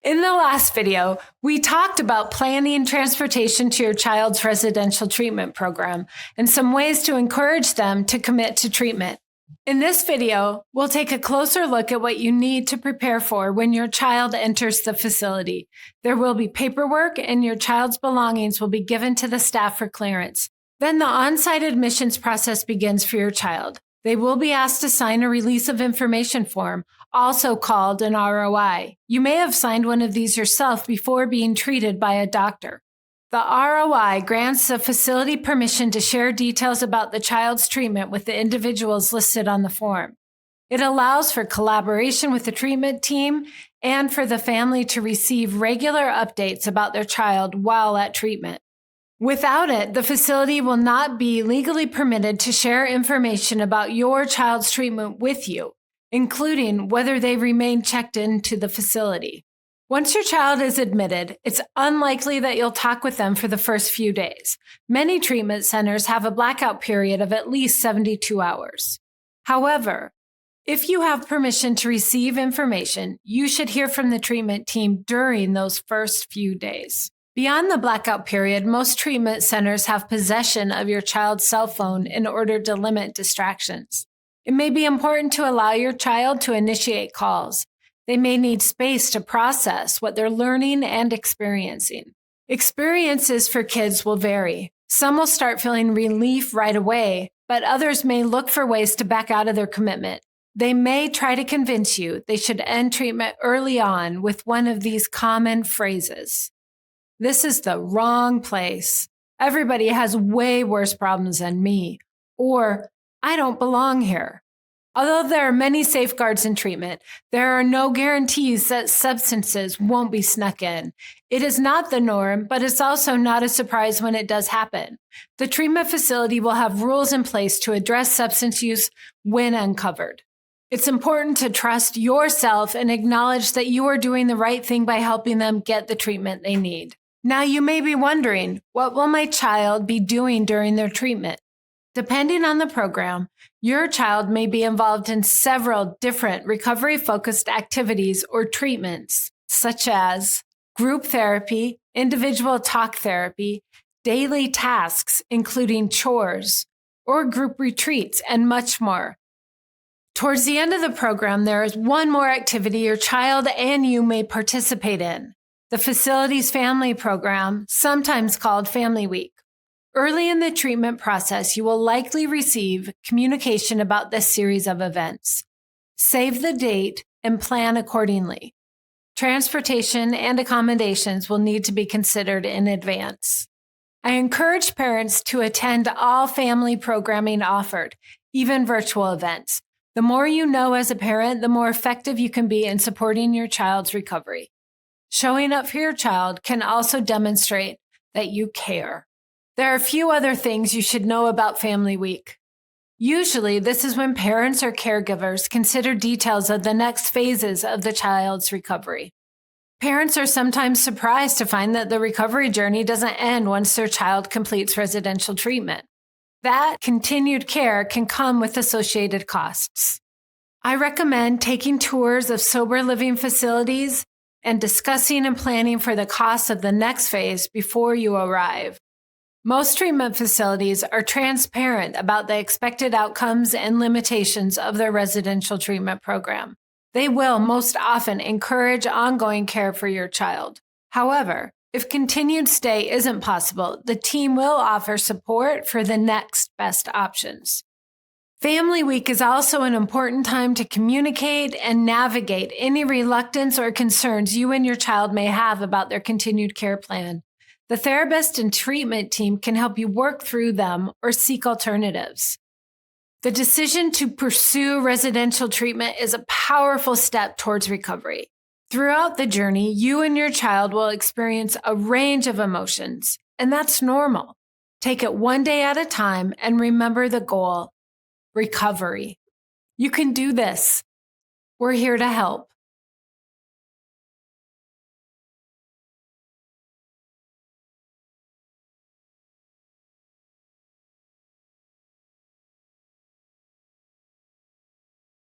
In the last video, we talked about planning transportation to your child's residential treatment program and some ways to encourage them to commit to treatment. In this video, we'll take a closer look at what you need to prepare for when your child enters the facility. There will be paperwork and your child's belongings will be given to the staff for clearance. Then the on-site admissions process begins for your child. They will be asked to sign a release of information form, also called an ROI. You may have signed one of these yourself before being treated by a doctor. The ROI grants the facility permission to share details about the child's treatment with the individuals listed on the form. It allows for collaboration with the treatment team and for the family to receive regular updates about their child while at treatment. Without it, the facility will not be legally permitted to share information about your child's treatment with you, including whether they remain checked into the facility. Once your child is admitted, it's unlikely that you'll talk with them for the first few days. Many treatment centers have a blackout period of at least 72 hours. However, if you have permission to receive information, you should hear from the treatment team during those first few days. Beyond the blackout period, most treatment centers have possession of your child's cell phone in order to limit distractions. It may be important to allow your child to initiate calls. They may need space to process what they're learning and experiencing. Experiences for kids will vary. Some will start feeling relief right away, but others may look for ways to back out of their commitment. They may try to convince you they should end treatment early on with one of these common phrases. This is the wrong place. Everybody has way worse problems than me. Or, I don't belong here. Although there are many safeguards in treatment, there are no guarantees that substances won't be snuck in. It is not the norm, but it's also not a surprise when it does happen. The treatment facility will have rules in place to address substance use when uncovered. It's important to trust yourself and acknowledge that you are doing the right thing by helping them get the treatment they need. Now you may be wondering, what will my child be doing during their treatment? Depending on the program, your child may be involved in several different recovery-focused activities or treatments, such as group therapy, individual talk therapy, daily tasks, including chores, or group retreats, and much more. Towards the end of the program, there is one more activity your child and you may participate in. The facility's family program, sometimes called Family Week. Early in the treatment process, you will likely receive communication about this series of events. Save the date and plan accordingly. Transportation and accommodations will need to be considered in advance. I encourage parents to attend all family programming offered, even virtual events. The more you know as a parent, the more effective you can be in supporting your child's recovery. Showing up for your child can also demonstrate that you care. There are a few other things you should know about Family Week. Usually, this is when parents or caregivers consider details of the next phases of the child's recovery. Parents are sometimes surprised to find that the recovery journey doesn't end once their child completes residential treatment. That continued care can come with associated costs. I recommend taking tours of sober living facilities and discussing and planning for the costs of the next phase before you arrive. Most treatment facilities are transparent about the expected outcomes and limitations of their residential treatment program. They will most often encourage ongoing care for your child. However, if continued stay isn't possible, the team will offer support for the next best options. Family Week is also an important time to communicate and navigate any reluctance or concerns you and your child may have about their continued care plan. The therapist and treatment team can help you work through them or seek alternatives. The decision to pursue residential treatment is a powerful step towards recovery. Throughout the journey, you and your child will experience a range of emotions, and that's normal. Take it one day at a time and remember the goal: recovery. You can do this. We're here to help.